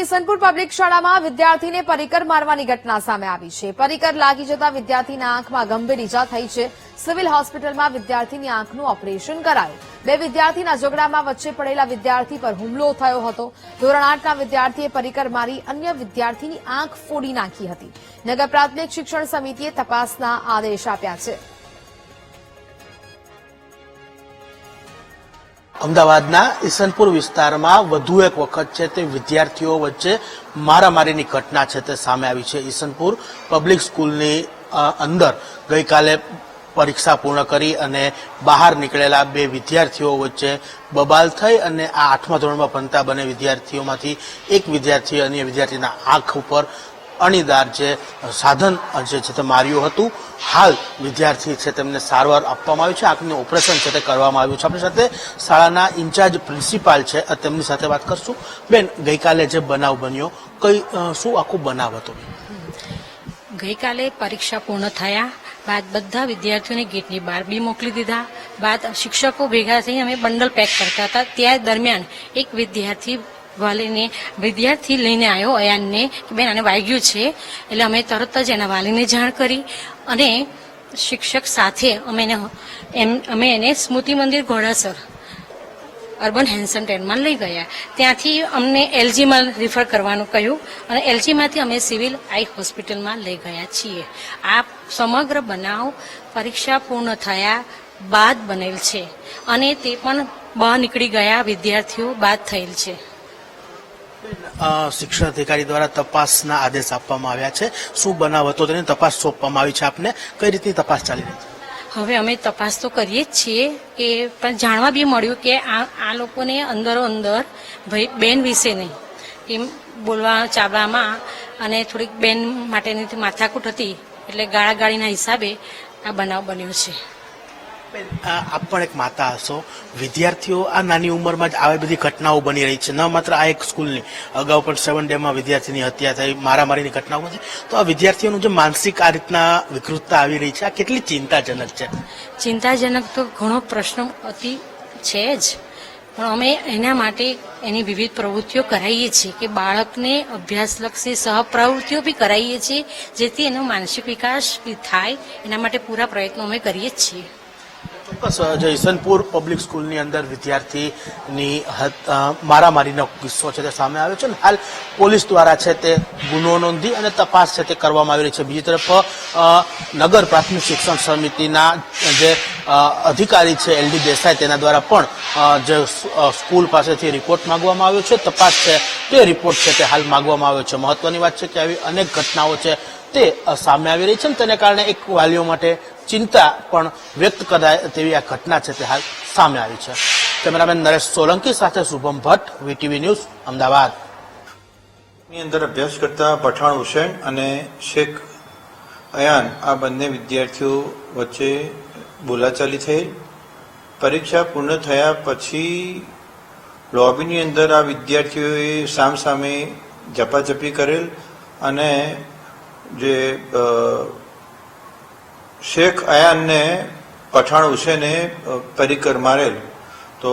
Isanpur public શાળામાં વિદ્યાર્થીને પરિકર મારવાની ઘટના સામે આવી છે। પરિકર લાગી જતા વિદ્યાર્થીના આંખમાં ગંભીર ઈજા થઈ છે। સિવિલ હોસ્પિટલમાં વિદ્યાર્થીની આંખનું ઓપરેશન કરાયું। બે વિદ્યાર્થીના ઝઘડામાં વચ્ચે પડેલા વિદ્યાર્થી પર હુમલો થયો હતો। ધોરણ 8ના વિદ્યાર્થીએ પરિકર મારી અન્ય વિદ્યાર્થીની આંખ ફોડી નાખી હતી। નગર પ્રાથમિક શિક્ષણ સમિતિએ તપાસના આદેશ આપ્યા છે। અમદાવાદના ઈસનપુર વિસ્તારમાં વધુ એક વખત છે તે વિદ્યાર્થીઓ વચ્ચે મારામારીની ઘટના છે તે સામે આવી છે। ઈસનપુર પબ્લિક સ્કૂલની અંદર ગઈકાલે પરીક્ષા પૂર્ણ કરી અને બહાર નીકળેલા બે વિદ્યાર્થીઓ વચ્ચે બબાલ થઈ અને આ 8મા ધોરણમાં ભણતા બંને વિદ્યાર્થીઓમાંથી એક વિદ્યાર્થીએ અન્ય વિદ્યાર્થીના આંખ ઉપર અણીદાર જે સાધન છે તે માર્યું હતું। હાલ વિદ્યાર્થી છે તેમને સારવાર આપવામાં આવી છે। આંખનું ઓપરેશન છે તે કરવામાં આવ્યું છે। આપણી સાથે શાળાના ઇન્ચાર્જ પ્રિન્સિપાલ છે તેમની સાથે વાત કરશું। બેન, ગઈકાલે જે બનાવ બન્યો શું આખું બનાવ હતો? ગઈકાલે પરીક્ષા પૂર્ણ થયા બાદ બધા વિદ્યાર્થીઓને ગેટની બહાર બી મોકલી દીધા। બાદ શિક્ષકો ભેગા થઈ અમે બંડલ પેક કરતા હતા। ત્યાં દરમિયાન એક વિદ્યાર્થી લઈને આવ્યો અયાનને કે બેન આને વાગ્યું છે। એટલે અમે તરત જ એના વાલીને જાણ કરી અને શિક્ષક સાથે અમે એને સ્મૃતિ મંદિર ઘોડાસર અર્બન હેલ્થ સેન્ટરમાં લઈ ગયા। ત્યાંથી અમને એલજીમાં રિફર કરવાનું કહ્યું અને એલજીમાંથી અમે સિવિલ આઈ હોસ્પિટલમાં લઈ ગયા છીએ। આ સમગ્ર બનાવ પરીક્ષા પૂર્ણ થયા બાદ બનેલ છે અને તે પણ બહાર નીકળી ગયા વિદ્યાર્થીઓ બાદ થયેલ છે। શિક્ષણ અધિકારી દ્વારા તપાસના આદેશ આપવામાં આવ્યા છે। શું બનાવ હતો તેની તપાસ સોંપવામાં આવી છે આપને? કઈ રીતની તપાસ ચાલી રહી છે? હવે અમે તપાસ તો કરીએ જ છીએ કે પણ જાણવા બી મળ્યું કે આ લોકોને અંદરો અંદર ભાઈ બેન વિશે નહીં એમ બોલવા ચાલવામાં અને થોડીક બેન માટેની માથાકૂટ હતી એટલે ગાળાગાળીના હિસાબે આ બનાવ બન્યો છે। આપ પણ એક માતા હશો। વિદ્યાર્થીઓ આ નાની ઉંમરમાં જ આવી બધી ઘટનાઓ બની રહી છે। ન માત્ર આ એક સ્કૂલની, અગાઉ પણ 7 ડેમાં વિદ્યાર્થીની હત્યા થઈ, મારામારીની ઘટનાઓ બની। તો આ વિદ્યાર્થીઓનું જે માનસિક આ રીતના વિકૃતતા આવી રહી છે, આ કેટલી ચિંતાજનક છે? ચિંતાજનક તો ઘણો પ્રશ્ન અતિ છે જ, પણ અમે એના માટે એની વિવિધ પ્રવૃત્તિઓ કરાવીએ છીએ કે બાળકને અભ્યાસલક્ષી સહપ્રવૃત્તિઓ બી કરાવીએ છીએ જેથી એનો માનસિક વિકાસ થાય। એના માટે પૂરા પ્રયત્નો અમે કરીએ જ છીએ। ચોક્કસ, જે ઈસનપુર પબ્લિક સ્કૂલની અંદર વિદ્યાર્થીની મારામારીનો કિસ્સો છે તે સામે આવ્યો છે ને હાલ પોલીસ દ્વારા છે તે ગુનો નોંધી અને તપાસ છે તે કરવામાં આવી રહી છે। બીજી તરફ નગર પ્રાથમિક શિક્ષણ સમિતિના જે અધિકારી છે LD દેસાઈ તેના દ્વારા પણ જે સ્કૂલ પાસેથી રિપોર્ટ માંગવામાં આવ્યો છે, તપાસ છે તે રિપોર્ટ છે તે હાલ માંગવામાં આવ્યો છે। મહત્વની વાત છે કે આવી અનેક ઘટનાઓ છે તે સામે આવી રહી છે અને તેને કારણે એક વાલીઓ માટે ચિંતા પણ વ્યક્ત કરાય તેવી આ ઘટના છે તે હાલ સામે આવી છે। કેમેરામેન નરેશ સોલંકી સાથે શુભમ ભટ્ટ, VTV ન્યૂઝ, અમદાવાદ। ની અંદર અભ્યાસ કરતા પઠાણ હુસેન અને શેખ અયાન આ બંને વિદ્યાર્થીઓ વચ્ચે બોલાચાલી થયેલ। પરીક્ષા પૂર્ણ થયા પછી લોબીની અંદર આ વિદ્યાર્થીઓએ સામસામે ઝપાઝપી કરેલ અને જે શેખ અયાનને પઠાણ હુસેને પરિકર મારેલ। તો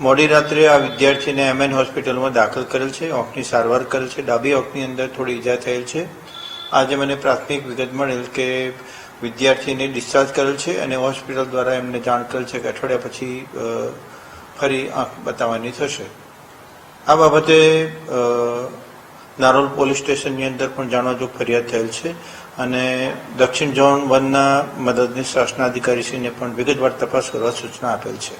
મોડી રાત્રે આ વિદ્યાર્થીને MN હોસ્પિટલમાં દાખલ કરેલ છે। આંખની સારવાર કરેલ છે। ડાબી આંખની અંદર થોડી ઈજા થયેલ છે। આજે મને પ્રાથમિક વિગત મળેલ કે વિદ્યાર્થીને ડિસ્ચાર્જ કરેલ છે અને હોસ્પિટલ દ્વારા એમને જાણ કરેલ છે કે અઠવાડિયા પછી ફરી આંખ બતાવવાની થશે। આ બાબતે નારોલ પોલીસ સ્ટેશનની અંદર પણ જાણવાજોગ ફરિયાદ થયેલ છે અને દક્ષિણ ઝોન 1ના મદદનીશ શાસનાધિકારીશ્રીને પણ વિગતવાર તપાસ કરવા સૂચના આપેલ છે।